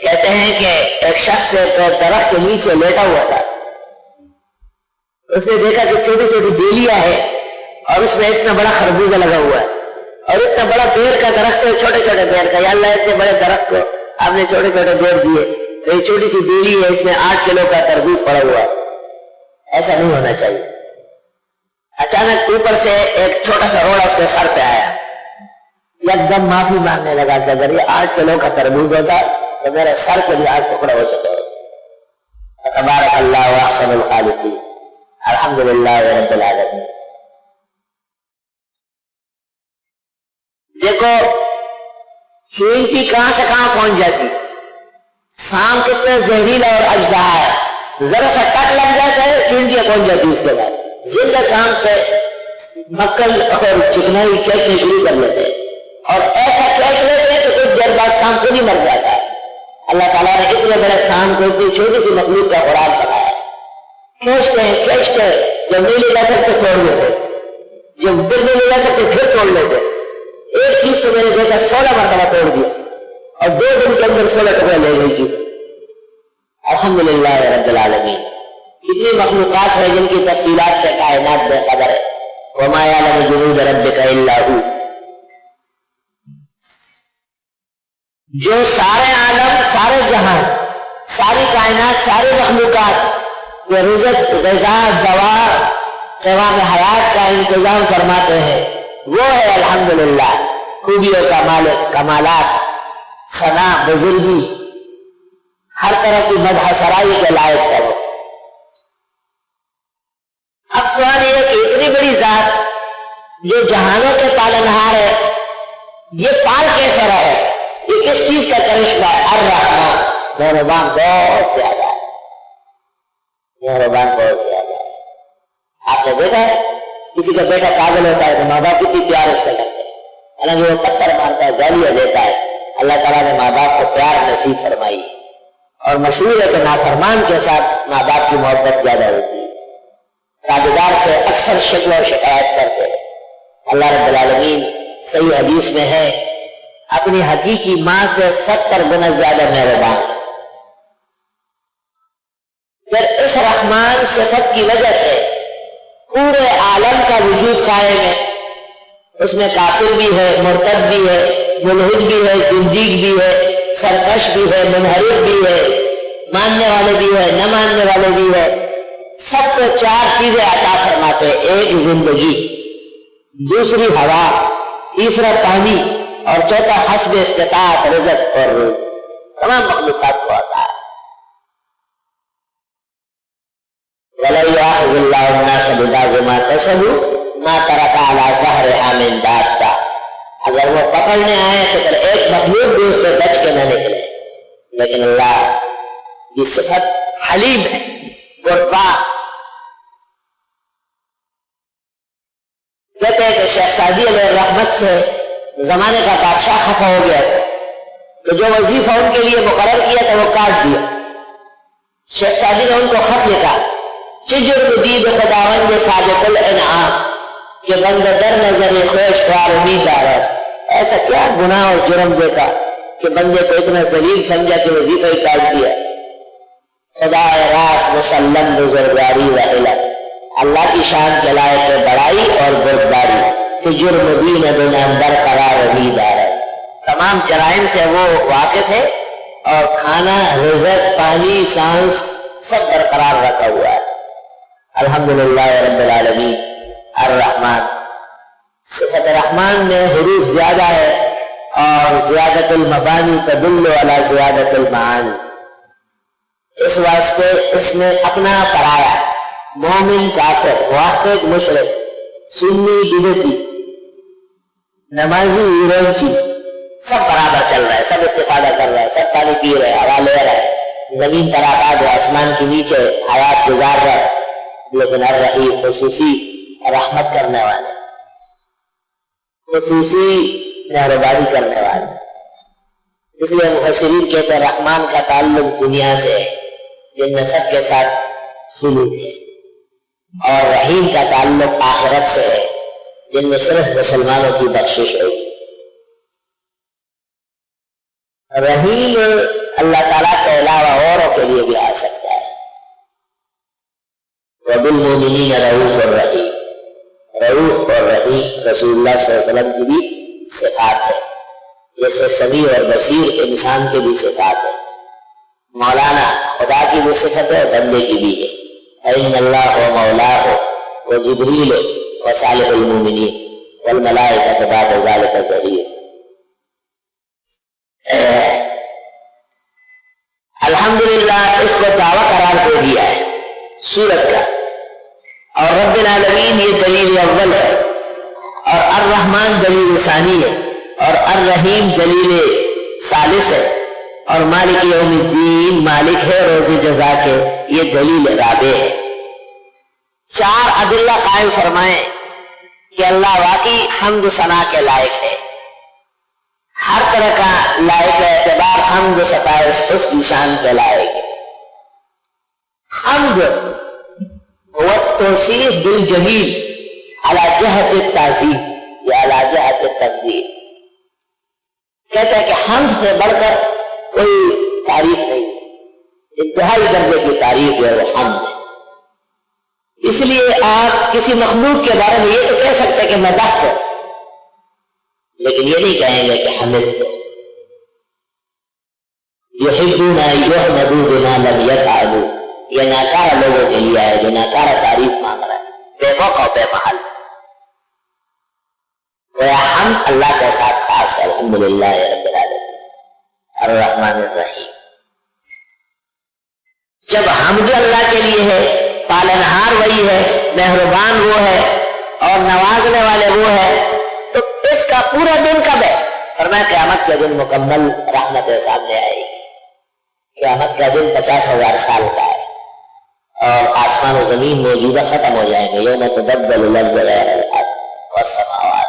کہتے ہیں کہ ایک شخص ایک درخت کے نیچے لیٹا ہوا تھا، اس نے دیکھا کہ چھوٹی چھوٹی بیلیاں ہیں اور اس میں اتنا بڑا خربوزہ لگا ہوا ہے اور اتنا بڑا بیر کا درخت ہے، چھوٹے چھوٹے بیر کا، یا اللہ اتنے بڑے درخت کو آپ نے چھوٹے چھوٹے بیر دیے، تو یہ چھوٹی سی بیلی ہے، اس میں 8 کلو کا تربوز پڑا ہوا ہے، ایسا نہیں ہونا چاہیے۔ اچانک اوپر سے ایک چھوٹا سا روڑا اس کے سر پہ آیا، ایک دم معافی مانگنے لگا کہ اگر یہ 8 کلو کا تربوز ہوتا تو میرے سر کے لیے 8 ٹکڑے ہو چکے ہوتے۔ تبارک اللہ واحسن الخالقین، الحمدللہ رب العالمین۔ دیکھو چینٹی کہاں سے کہاں پہنچ جاتی، سانپ کتنے زہریلا اور اژدہا ہے، ذرا سا ٹک لگ جاتا ہے چینٹیاں پہنچ جاتی اس کے بعد، زندہ سانپ سے مکل اور چکنائی کھینچنے شروع کر لیتے ہیں اور ایسا کھینچ لیتے ہیں کہ کچھ دیر بعد سانپ کو نہیں مر جاتا ہے۔ اللہ تعالیٰ نے اتنے بڑے سانپ کو اتنی چھوٹی سی مخلوق کا خوراک بنایا، کھینچتے ہیں جب نہیں لے جا سکتے توڑ لیتے، جب پھر نہیں لے جا سکتے پھر توڑ لیتے۔ ایک چیز کو میں نے دیکھا 16 مرتبہ توڑ دیا اور 2 دن کے اندر 16 ٹکڑے لے گئی تھی۔ الحمدللہ رب العالمین۔ کتنی مخلوقات ہیں جن کی تفصیلات سے کائنات بے خبر ہے۔ وما یعلم جنود ربک الا ہو۔ جو سارے عالم، سارے جہان، ساری کائنات، ساری مخلوقات وہ رزق، غذا، دوا، قوام حیات کا انتظام فرماتے ہیں، وہ ہے الحمدللہ۔ خوبیوں کا مالک، کمالات، ثنا، بزرگی، ہر طرح کی مدح سرائی کے لائق کرو۔ اب سوال یہ کہ اتنی بڑی ذات جو جہانوں کے پالنہار ہے، یہ پال کیسے رہے؟ یہ کس چیز کا کرشمہ ہے؟ الرحمن، مہربان بہت زیادہ ہے، مہربان بہت زیادہ ہے۔ آپ نے دیکھا ہے کسی کا بیٹا پاگل ہوتا ہے تو ماں باپ کتنی پیار اس سے کرتے ہیں، حالانکہ وہ پتھر مارتا ہے، گالیاں دیتا ہے، اللہ تعالیٰ نے ماں باپ کو پیار نصیب فرمائی۔ اور مشہور ہے کہ نافرمان کے ساتھ ماں باپ کی محبت زیادہ ہوتی ہے، تابعدار سے اکثر شکوہ و شکایت کرتے ہیں۔ اللہ رب العالمین صحیح حدیث میں ہے اپنی حقیقی ماں سے 70 گنا زیادہ مہربان ہے۔ پھر اس رحمان صفت کی وجہ سے پورے عالم کا وجود قائم ہے، اس میں کافر بھی ہے، مرتد بھی ہے، ملحد بھی ہے، زندیق بھی ہے، سرکش بھی ہے، منحرف بھی ہے، ماننے والے بھی ہے، نہ ماننے والے بھی ہے۔ سب کو 4 چیزیں عطا فرماتے ہیں، ایک زندگی، دوسری ہوا، تیسرا پانی اور چوتھا حسب استطاعت رزق اور رزق، تمام مخلوقات کو عطا ہے۔ وَلَا يَأْخُذُ اللَّهُ النَّاسَ بِبَعْضِ مَا كَسَبُوا مَا تَرَكَ عَلَى ظَهْرِهَا مِن دَابَّةٍ۔ اگر وہ پکڑنے آئے تو پھر ایک مخلوق بھی اس سے بچ کے نہ نکلے، لیکن اللہ کی صفت حلیم ہے، بردبار۔ کہتے ہیں کہ شیخ سعدی علیہ رحمت سے زمانے کا بادشاہ خفا ہو گیا تھا تو جو وظیفہ ان کے لیے مقرر کیا تھا وہ کاٹ دیا۔ شیخ سعدی نے ان کو خط لکھا، چجر دید خداوند صادق الانعام کہ بند در نظر خوش خوار امید آرد۔ ایسا کیا گناہ اور جرم دیتا کہ بندے کو اتنا ذلیل سمجھا کہ وظیفہ ہی کاٹ دیا۔ خدا راست مسلم بزرگاری و علم، اللہ کی شان کے لائق بڑائی اور بردباری کہ جرم دین بنا برقرار امید آرد۔ تمام جرائم سے وہ واقف ہے اور کھانا، رزق، پانی، سانس سب برقرار رکھا ہوا ہے۔ الحمدللہ رب العالمین الرحمن۔ صفت رحمان میں حروف زیادہ ہے اور زیادت المبانی تدل علی زیادت المعانی، اس واسطے اس میں اپنا پرایا، مومن کافر، واحد مشرک، سنی بدعتی، نمازی ایرانچی سب برابر چل رہا ہے، سب استفادہ کر رہا ہے، سب پانی پی رہے ہیں، ہوا لے رہا ہے، زمین پر آباد ہے، آسمان کے نیچے حیات گزار رہا ہے، لیکن الرحیم خصوصی رحمت کرنے والے، خصوصی مہربانی کرنے والے۔ اس لیے مفسرین کہتے ہیں رحمان کا تعلق دنیا سے ہے جن میں سب کے ساتھ سلوک ہے، اور رحیم کا تعلق آخرت سے ہے جن میں صرف مسلمانوں کی بخشش ہوگی۔ رحیم اللہ تعالیٰ کے علاوہ اوروں کے لیے بھی آ سکتا ہے۔ وَبِالْمُؤْمِنِينَ رَءُوفٌ رَحِيمٌ، رؤوف اور رحیم رسول اللہ صلی اللہ علیہ وسلم کی بھی صفات ہے، جیسے سمیع اور بصیر انسان کے بھی صفات ہے۔ مولانا خدا کی بھی صفت ہے اور بندے کی بھی ہے۔ فَإِنَّ اللَّهَ وَمَوْلَاهُ وَجِبْرِيلُ وَصَالِحُ الْمُؤْمِنِينَ وَالْمَلَائِكَةُ بَعْدَ ذَلِكَ ظَهِيرٌ۔ الحمدللہ اس کو دعویٰ قرار دے دیا ہے سورت کا، اور رب العالمین یہ دلیل اول ہے، اور الرحمن دلیل ثانی ہے، اور الرحیم دلیل ثالث ہے، اور مالک یوم الدین مالک ہے روز جزا کے، یہ دلیل رابع ہے۔ چار ادلہ قائم فرمائیں کہ اللہ واقعی حمد و ثنا کے لائق ہے، ہر طرح کا لائق اعتبار حمد و ستائش اس کی شان کے لائق ہے۔ حمد والتوصیف بالجمیل علی جہت التعظیم یا علی جہت التقدیر، کہتا ہے کہ حمد سے بڑھ کر کوئی تعریف نہیں، انتہائی درجے کی تعریف جو ہے وہ حمد ہے۔ اس لیے آپ کسی مخلوق کے بارے میں یہ تو کہہ سکتے کہ مدح کرو، لیکن یہ نہیں کہیں گے کہ حمد کو۔ یحبون ان یحمدوا بما لم یفعلوا، یہ ناکارہ لوگوں کے لیے ہے جو ناکارہ تعریف مانگ رہا ہے بے موقع بے محل۔ گویا حمد اللہ کے ساتھ خاص ہے۔ الحمدللہ رب العالمین الرحمن الرحیم۔ جب حمد اللہ کے لیے ہے، پالنہار وہی ہے، مہربان وہ ہے اور نوازنے والے وہ ہے، تو اس کا پورا دن کب ہے؟ فرمایا قیامت کے دن مکمل رحمت سامنے آئے گی۔ قیامت کا دن 50,000 سال کا ہے، اور آسمان و زمین موجودہ ختم ہو جائیں گے۔ یوم تبدل الارض غیر الارض والسماوات